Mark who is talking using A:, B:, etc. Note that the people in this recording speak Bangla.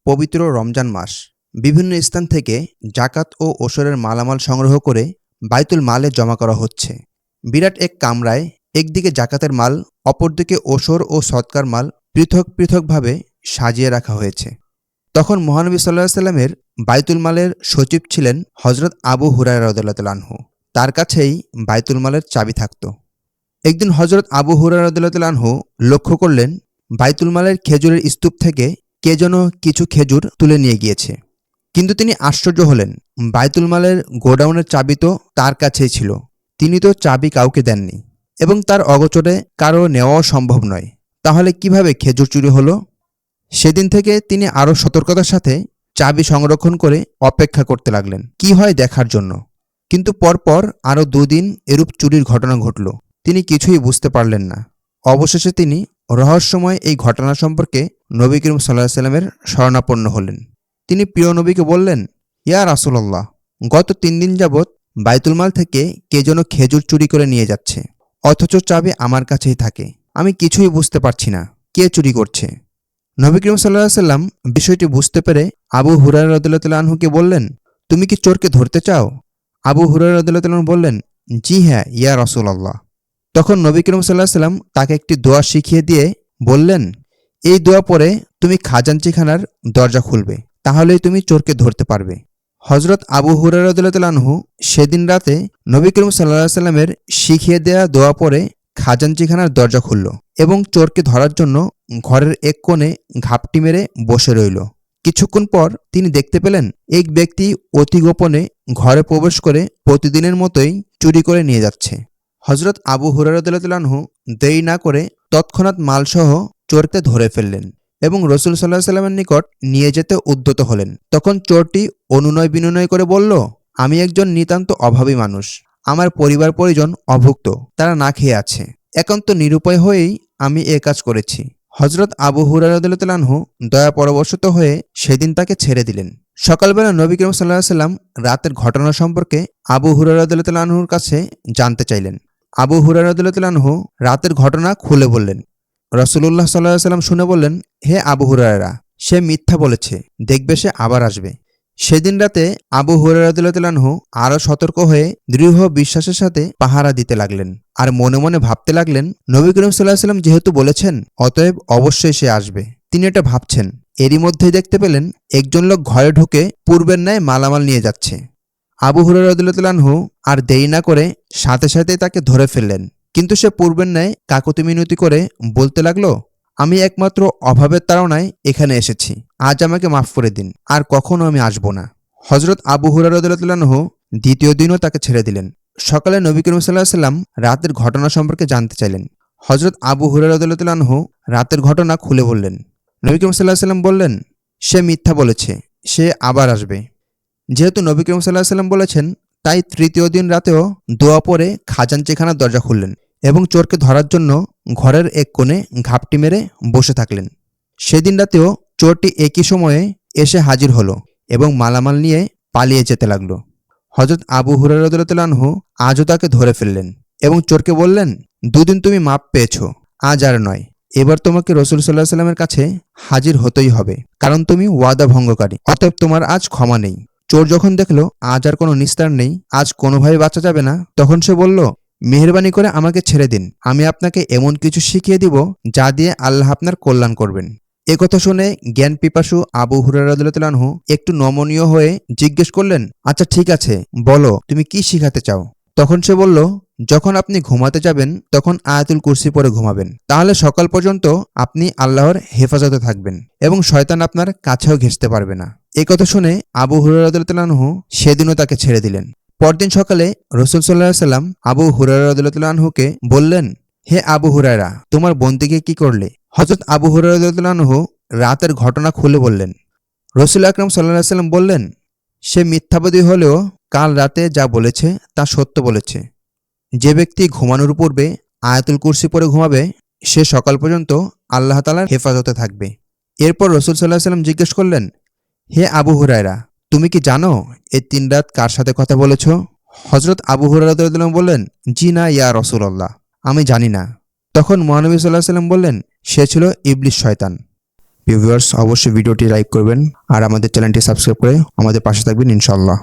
A: পবিত্র রমজান মাস। বিভিন্ন স্থান থেকে জাকাত ও ওশরের মালামাল সংগ্রহ করে বাইতুল মালে জমা করা হচ্ছে। বিরাট এক কামরায় একদিকে জাকাতের মাল, অপরদিকে ওশর ও সদকার মাল পৃথক পৃথকভাবে সাজিয়ে রাখা হয়েছে। তখন মহানবী সাল্লাল্লাহু আলাইহি সাল্লামের বাইতুল মালের সচিব ছিলেন হযরত আবু হুরায়রা রাদিয়াল্লাহু তাআলা আনহু। তার কাছেই বাইতুল মালের চাবি থাকত। একদিন হযরত আবু হুরায়রা রাদিয়াল্লাহু তাআলা আনহু লক্ষ্য করলেন, বাইতুল মালের খেজুরের স্তূপ থেকে কে যেন কিছু খেজুর তুলে নিয়ে গিয়েছে। কিন্তু তিনি আশ্চর্য হলেন, বাইতুল মালের গোডাউনের চাবি তো তার কাছেই ছিল। তিনি তো চাবি কাউকে দেননি এবং তার অগোচরে কারো নেওয়াও সম্ভব নয়। তাহলে কিভাবে খেজুর চুরি হলো? সেদিন থেকে তিনি আরও সতর্কতার সাথে চাবি সংরক্ষণ করে অপেক্ষা করতে লাগলেন কি হয় দেখার জন্য। কিন্তু পরপর আরও দুদিন এরূপ চুরির ঘটনা ঘটল। তিনি কিছুই বুঝতে পারলেন না। অবশেষে তিনি রহস্যময় এই ঘটনা সম্পর্কে নবী করিম সাল্লাল্লাহু আলাইহি সাল্লামের শরণাপন্ন হলেন। তিনি প্রিয় নবীকে বললেন, ইয়া রাসূলুল্লাহ, গত ৩ দিন যাবৎ বাইতুল মাল থেকে কে যেন খেজুর চুরি করে নিয়ে যাচ্ছে, অথচ চাবি আমার কাছেই থাকে। আমি কিছুই বুঝতে পারছি না কে চুরি করছে। নবী করিম সাল্লাল্লাহু আলাইহি সাল্লাম বিষয়টি বুঝতে পেরে আবু হুরায়রা রাদিয়াল্লাহু তাআলা আনহুকে বললেন, তুমি কি চোরকে ধরতে চাও? আবু হুরায়রা রাদিয়াল্লাহু তাআলা আনহু বললেন, জি হ্যাঁ ইয়া রাসূলুল্লাহ। তখন নবী করিম সাল্লাল্লাহু আলাইহি সাল্লাম তাকে একটি দোয়া শিখিয়ে দিয়ে বললেন, এই দোয়া পড়ে তুমি খাজাঞ্চিখানার দরজা খুলবে, তাহলেই তুমি চোরকে ধরতে পারবে। হযরত আবু হুরায়রা রাদিয়াল্লাহু তাআলা আনহু সেদিন রাতে নবী করিম সাল্লাল্লাহু আলাইহি সাল্লামের শিখিয়ে দেয়া দোয়া পড়ে খাজাঞ্চিখানার দরজা খুলল এবং চোরকে ধরার জন্য ঘরের এক কোণে ঘাপটি মেরে বসে রইল। কিছুক্ষণ পর তিনি দেখতে পেলেন এক ব্যক্তি অতি গোপনে ঘরে প্রবেশ করে প্রতিদিনের মতোই চুরি করে নিয়ে যাচ্ছে। হযরত আবু হুরায়রা রাদিয়াল্লাহু তাআলা আনহু দেরি না করে তৎক্ষণাৎ মালসহ চোরকে ধরে ফেললেন এবং রাসূল সাল্লাল্লাহু আলাইহি সাল্লামের নিকট নিয়ে যেতে উদ্যত হলেন। তখন চোরটি অনুনয় বিনয় করে বলল, আমি একজন নিতান্ত অভাবী মানুষ, আমার পরিবার পরিজন অভুক্ত, তারা না খেয়ে আছে। একান্ত নিরুপায় হয়েই আমি এ কাজ করেছি। হযরত আবু হুরায়রা রাদিয়াল্লাহু তাআলা আনহু দয়া পরবশত হয়ে সেদিন তাকে ছেড়ে দিলেন। সকালবেলা নবী করিম সাল্লাল্লাহু আলাইহি সাল্লাম রাতের ঘটনা সম্পর্কে আবু হুরায়রা রাদিয়াল্লাহু তাআলা আনহুর কাছে জানতে চাইলেন। আবু হুরায়রা রাদিয়াল্লাহু তাআলা আনহু রাতের ঘটনা খুলে বললেন। রাসূলুল্লাহ সাল্লাল্লাহু আলাইহি সাল্লাম শুনে বললেন, হে আবু হুরায়রা, সে মিথ্যা বলেছে, দেখবে সে আবার আসবে। সেদিন রাতে আবু হুরায়রা রাদিয়াল্লাহু তাআলা আনহু আরও সতর্ক হয়ে দৃঢ় বিশ্বাসের সাথে পাহারা দিতে লাগলেন আর মনে মনে ভাবতে লাগলেন, নবী করিম সাল্লাল্লাহু আলাইহি সাল্লাম যেহেতু বলেছেন, অতএব অবশ্যই সে আসবে। তিনি এটা ভাবছেন, এরই মধ্যেই দেখতে পেলেন একজন লোক ঘরে ঢুকে পূর্বের ন্যায় মালামাল নিয়ে যাচ্ছে। আবু হুরায়রা রাদিয়াল্লাহু তাআলা আনহু আর দেরি না করে সাথে সাথে তাকে ধরে ফেললেন। কিন্তু সে পূর্বের ন্যায় কাকুতি মিনতি করে বলতে লাগলো, আমি একমাত্র অভাবের তাড়নায় এখানে এসেছি, আজ আমাকে মাফ করে দিন, আর কখনো আমি আসব না। হযরত আবু হুরায়রা রাদিয়াল্লাহু তাআলা আনহু দ্বিতীয় দিনও তাকে ছেড়ে দিলেন। সকালে নবী করিম সাল্লাল্লাহু আলাইহি সাল্লাম রাতের ঘটনা সম্পর্কে জানতে চাইলেন। হযরত আবু হুরায়রা রাদিয়াল্লাহু তাআলা আনহু রাতের ঘটনা খুলে বললেন। নবী করিম সাল্লাল্লাহু আলাইহি সাল্লাম বললেন, সে মিথ্যা বলেছে, সে আবার আসবে। যেহেতু নবী করিম সাল্লাল্লাহু আলাইহি সাল্লাম বলেছেন, তাই তৃতীয় দিন রাতেও দোয়া পড়ে খাজাঞ্চিখানার দরজা খুললেন এবং চোরকে ধরার জন্য ঘরের এক কোণে ঘাপটি মেরে বসে থাকলেন। সেদিন রাতেও চোরটি একই সময়ে এসে হাজির হলো এবং মালামাল নিয়ে পালিয়ে যেতে লাগল। হযরত আবু হুরায়রা রাদিয়াল্লাহু তাআলা আনহু আজও তাকে ধরে ফেললেন এবং চোরকে বললেন, দুদিন তুমি মাপ পেয়েছ, আজ আর নয়। এবার তোমাকে রাসূল সাল্লাল্লাহু আলাইহি সাল্লামের কাছে হাজির হতেই হবে, কারণ তুমি ওয়াদা ভঙ্গকারী, অতএব তোমার আজ ক্ষমা নেই। চোর যখন দেখল আজ আর কোনো নিস্তার নেই, আজ কোনোভাবে বাঁচা যাবে না, তখন সে বলল, মেহেরবানি করে আমাকে ছেড়ে দিন, আমি আপনাকে এমন কিছু শিখিয়ে দিব যা দিয়ে আল্লাহ আপনার কল্যাণ করবেন। একথা শুনে জ্ঞান পিপাসু আবু হুরায়রা রাদিয়াল্লাহু তাআলা আনহু একটু নমনীয় হয়ে জিজ্ঞেস করলেন, আচ্ছা ঠিক আছে, বলো তুমি কি শিখাতে চাও? তখন সে বলল, যখন আপনি ঘুমাতে যাবেন তখন আয়াতুল কুরসি পড়ে ঘুমাবেন, তাহলে সকাল পর্যন্ত আপনি আল্লাহর হেফাজতে থাকবেন এবং শয়তান আপনার কাছেও ঘেঁষতে পারবে না। একথা শুনে আবু হুরায়রা রাদিয়াল্লাহু তাআলা আনহু সেদিনও তাকে ছেড়ে দিলেন। পরদিন সকালে রাসূল সাল্লাল্লাহু আলাইহি সাল্লাম আবু হুরায়রা রাদিয়াল্লাহু তাআলা আনহুকে বললেন, হে আবু হুরায়রা, তোমার বোনটিকে কি করলে? হযরত আবু হুরায়রা রাদিয়াল্লাহু তাআলা আনহু রাতের ঘটনা খুলে বললেন। রাসূল আকরাম সাল্লাল্লাহু আলাইহি সাল্লাম বললেন, সে মিথ্যাবাদী হলেও কাল রাতে যা বলেছে তা সত্য বলেছে। যে ব্যক্তি ঘুমানোর পূর্বে আয়াতুল কুরসি পড়ে ঘুমাবে, সে সকাল পর্যন্ত আল্লাহ তাআলার হেফাজতে থাকবে। এরপর রাসূল সাল্লাল্লাহু আলাইহি সাল্লাম জিজ্ঞেস করলেন, হে আবু হুরায়রা, তুমি কি জানো এই ৩ রাত কার সাথে কথা বলেছ? হযরত আবু হুরায়রা রাদিয়াল্লাহু তাআলা বললেন, জি না ইয়া রাসূলুল্লাহ, আমি জানি না। তখন মহানবী সাল্লাল্লাহু আলাইহি সাল্লাম বললেন, সে ছিল ইবলিস শয়তান। ভিউয়ার্স অবশ্যই ভিডিওটি লাইক করবেন আর আমাদের চ্যানেলটি সাবস্ক্রাইব করে আমাদের পাশে থাকবেন ইনশাআল্লাহ।